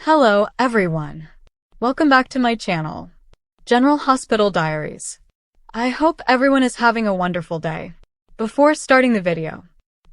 Hello, everyone. Welcome back to my channel, General Hospital Diaries. I hope everyone is having a wonderful day. Before starting the video,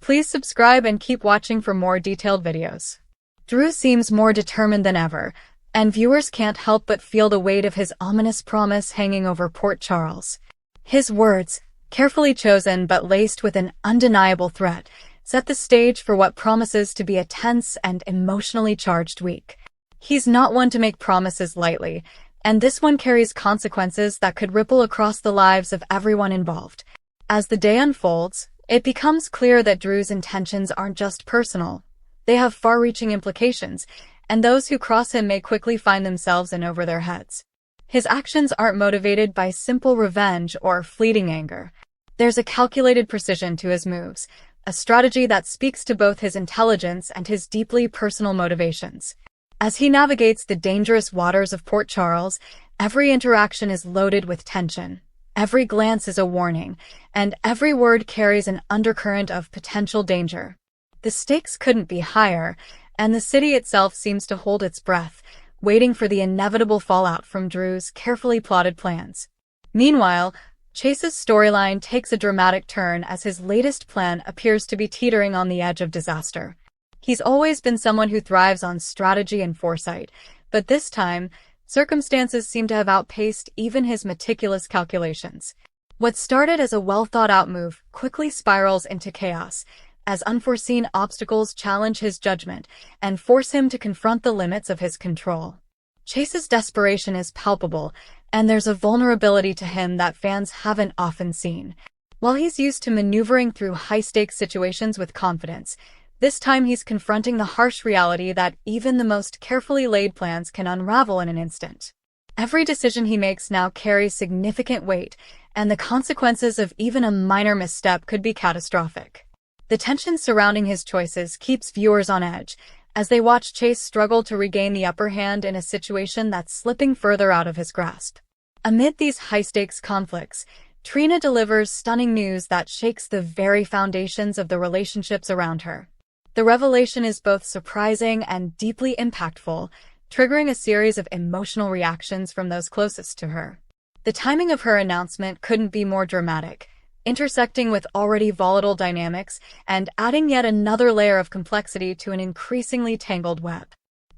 please subscribe and keep watching for more detailed videos. Drew seems more determined than ever, and viewers can't help but feel the weight of his ominous promise hanging over Port Charles. His words, carefully chosen but laced with an undeniable threat, set the stage for what promises to be a tense and emotionally charged week. He's not one to make promises lightly, and this one carries consequences that could ripple across the lives of everyone involved. As the day unfolds, it becomes clear that Drew's intentions aren't just personal. They have far-reaching implications, and those who cross him may quickly find themselves in over their heads. His actions aren't motivated by simple revenge or fleeting anger. There's a calculated precision to his moves, a strategy that speaks to both his intelligence and his deeply personal motivations. As he navigates the dangerous waters of Port Charles, every interaction is loaded with tension. Every glance is a warning, and every word carries an undercurrent of potential danger. The stakes couldn't be higher, and the city itself seems to hold its breath, waiting for the inevitable fallout from Drew's carefully plotted plans. Meanwhile, Chase's storyline takes a dramatic turn as his latest plan appears to be teetering on the edge of disaster. He's always been someone who thrives on strategy and foresight, but this time, circumstances seem to have outpaced even his meticulous calculations. What started as a well-thought-out move quickly spirals into chaos, as unforeseen obstacles challenge his judgment and force him to confront the limits of his control. Chase's desperation is palpable, and there's a vulnerability to him that fans haven't often seen. While he's used to maneuvering through high-stakes situations with confidence, this time he's confronting the harsh reality that even the most carefully laid plans can unravel in an instant. Every decision he makes now carries significant weight, and the consequences of even a minor misstep could be catastrophic. The tension surrounding his choices keeps viewers on edge, as they watch Chase struggle to regain the upper hand in a situation that's slipping further out of his grasp. Amid these high-stakes conflicts, Trina delivers stunning news that shakes the very foundations of the relationships around her. The revelation is both surprising and deeply impactful, triggering a series of emotional reactions from those closest to her. The timing of her announcement couldn't be more dramatic, intersecting with already volatile dynamics and adding yet another layer of complexity to an increasingly tangled web.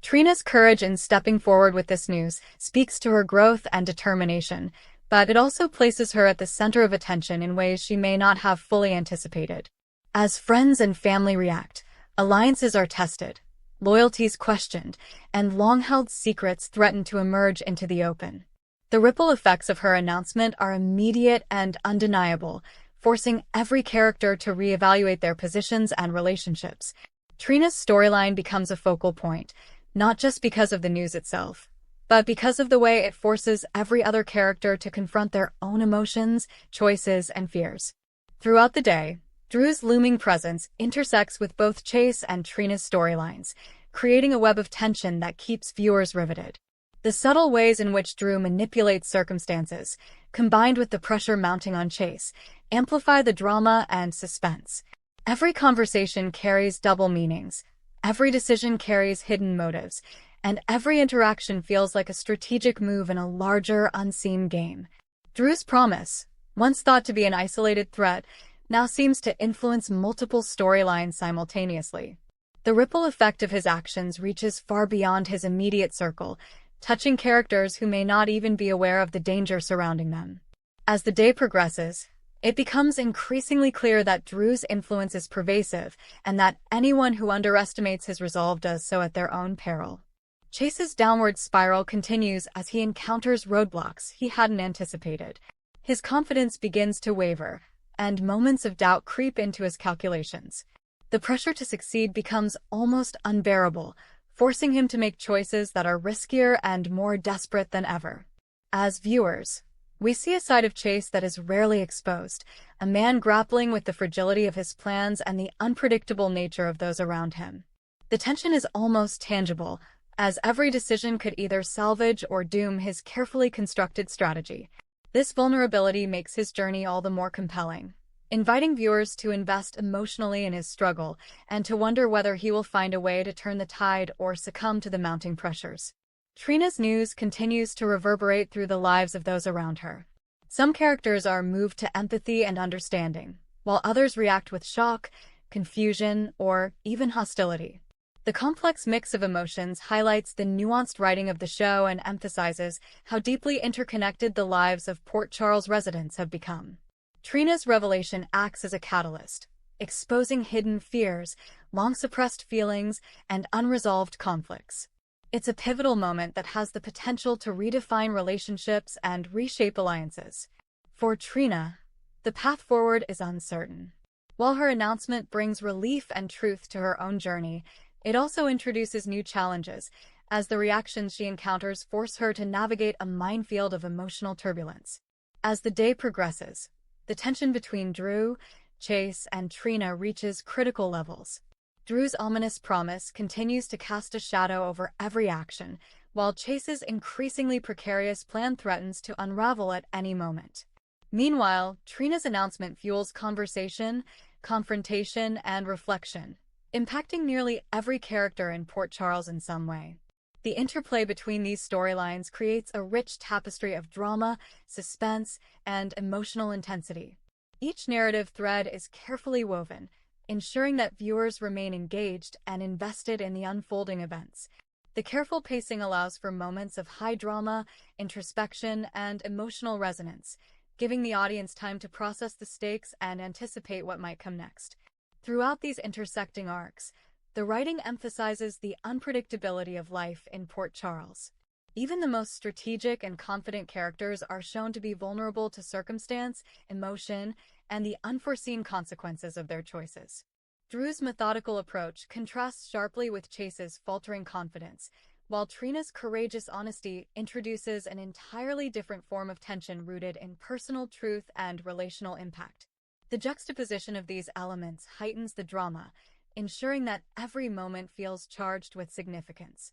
Trina's courage in stepping forward with this news speaks to her growth and determination, but it also places her at the center of attention in ways she may not have fully anticipated. As friends and family react, alliances are tested, loyalties questioned, and long-held secrets threaten to emerge into the open. The ripple effects of her announcement are immediate and undeniable, forcing every character to reevaluate their positions and relationships. Trina's storyline becomes a focal point, not just because of the news itself, but because of the way it forces every other character to confront their own emotions, choices, and fears. Throughout the day, Drew's looming presence intersects with both Chase and Trina's storylines, creating a web of tension that keeps viewers riveted. The subtle ways in which Drew manipulates circumstances, combined with the pressure mounting on Chase, amplify the drama and suspense. Every conversation carries double meanings, every decision carries hidden motives, and every interaction feels like a strategic move in a larger, unseen game. Drew's promise, once thought to be an isolated threat, now seems to influence multiple storylines simultaneously. The ripple effect of his actions reaches far beyond his immediate circle, touching characters who may not even be aware of the danger surrounding them. As the day progresses, it becomes increasingly clear that Drew's influence is pervasive and that anyone who underestimates his resolve does so at their own peril. Chase's downward spiral continues as he encounters roadblocks he hadn't anticipated. His confidence begins to waver, and moments of doubt creep into his calculations. The pressure to succeed becomes almost unbearable, forcing him to make choices that are riskier and more desperate than ever. As viewers, we see a side of Chase that is rarely exposed, a man grappling with the fragility of his plans and the unpredictable nature of those around him. The tension is almost tangible, as every decision could either salvage or doom his carefully constructed strategy. This vulnerability makes his journey all the more compelling. inviting viewers to invest emotionally in his struggle and to wonder whether he will find a way to turn the tide or succumb to the mounting pressures. Trina's news continues to reverberate through the lives of those around her. Some characters are moved to empathy and understanding, while others react with shock, confusion, or even hostility. The complex mix of emotions highlights the nuanced writing of the show and emphasizes how deeply interconnected the lives of Port Charles residents have become. Trina's revelation acts as a catalyst, exposing hidden fears, long-suppressed feelings, and unresolved conflicts. It's a pivotal moment that has the potential to redefine relationships and reshape alliances. For Trina, the path forward is uncertain. While her announcement brings relief and truth to her own journey, it also introduces new challenges, as the reactions she encounters force her to navigate a minefield of emotional turbulence. As the day progresses, the tension between Drew, Chase, and Trina reaches critical levels. Drew's ominous promise continues to cast a shadow over every action, while Chase's increasingly precarious plan threatens to unravel at any moment. Meanwhile, Trina's announcement fuels conversation, confrontation, and reflection, impacting nearly every character in Port Charles in some way. The interplay between these storylines creates a rich tapestry of drama, suspense, and emotional intensity. Each narrative thread is carefully woven, ensuring that viewers remain engaged and invested in the unfolding events. The careful pacing allows for moments of high drama, introspection, and emotional resonance, giving the audience time to process the stakes and anticipate what might come next. Throughout these intersecting arcs, the writing emphasizes the unpredictability of life in Port Charles. Even the most strategic and confident characters are shown to be vulnerable to circumstance, emotion, and the unforeseen consequences of their choices. Drew's methodical approach contrasts sharply with Chase's faltering confidence, while Trina's courageous honesty introduces an entirely different form of tension rooted in personal truth and relational impact. The juxtaposition of these elements heightens the drama, ensuring that every moment feels charged with significance.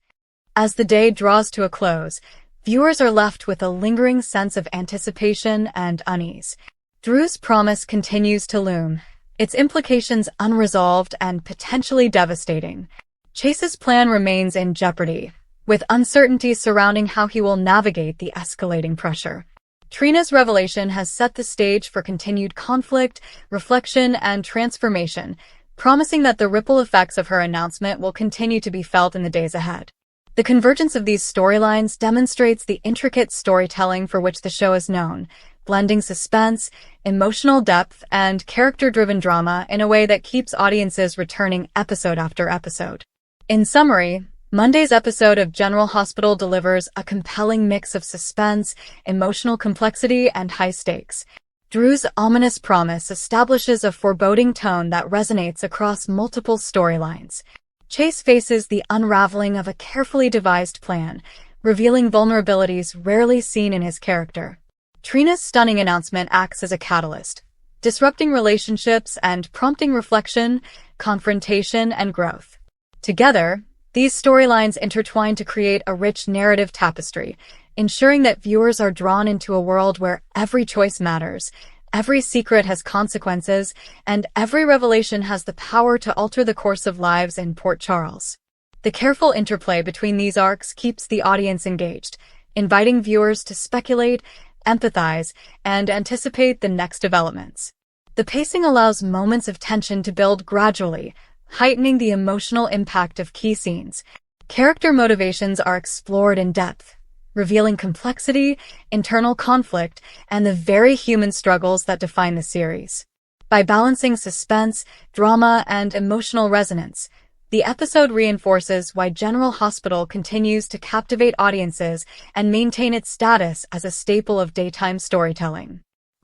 As the day draws to a close, viewers are left with a lingering sense of anticipation and unease. Drew's promise continues to loom, its implications unresolved and potentially devastating. Chase's plan remains in jeopardy, with uncertainty surrounding how he will navigate the escalating pressure. Trina's revelation has set the stage for continued conflict, reflection, and transformation, promising that the ripple effects of her announcement will continue to be felt in the days ahead. The convergence of these storylines demonstrates the intricate storytelling for which the show is known, blending suspense, emotional depth, and character-driven drama in a way that keeps audiences returning episode after episode. In summary, Monday's episode of General Hospital delivers a compelling mix of suspense, emotional complexity, and high stakes. Drew's ominous promise establishes a foreboding tone that resonates across multiple storylines. Chase faces the unraveling of a carefully devised plan, revealing vulnerabilities rarely seen in his character. Trina's stunning announcement acts as a catalyst, disrupting relationships and prompting reflection, confrontation, and growth. Together, these storylines intertwine to create a rich narrative tapestry, ensuring that viewers are drawn into a world where every choice matters, every secret has consequences, and every revelation has the power to alter the course of lives in Port Charles. The careful interplay between these arcs keeps the audience engaged, inviting viewers to speculate, empathize, and anticipate the next developments. The pacing allows moments of tension to build gradually, heightening the emotional impact of key scenes. Character motivations are explored in depth, revealing complexity, internal conflict, and the very human struggles that define the series. By balancing suspense, drama, and emotional resonance, the episode reinforces why General Hospital continues to captivate audiences and maintain its status as a staple of daytime storytelling.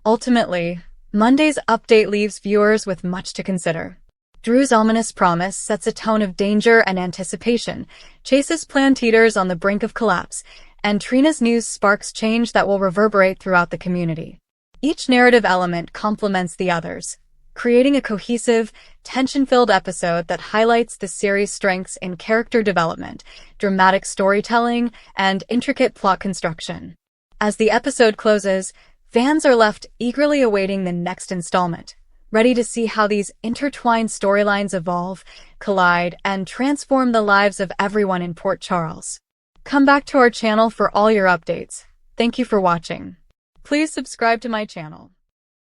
Ultimately, Monday's update leaves viewers with much to consider. Drew's ominous promise sets a tone of danger and anticipation, Chase's plan teeters on the brink of collapse, and Trina's news sparks change that will reverberate throughout the community. Each narrative element complements the others, creating a cohesive, tension-filled episode that highlights the series' strengths in character development, dramatic storytelling, and intricate plot construction. As the episode closes, fans are left eagerly awaiting the next installment, Ready to see how these intertwined storylines evolve, collide, and transform the lives of everyone in Port Charles? Come back to our channel for all your updates. Thank you for watching. Please subscribe to my channel.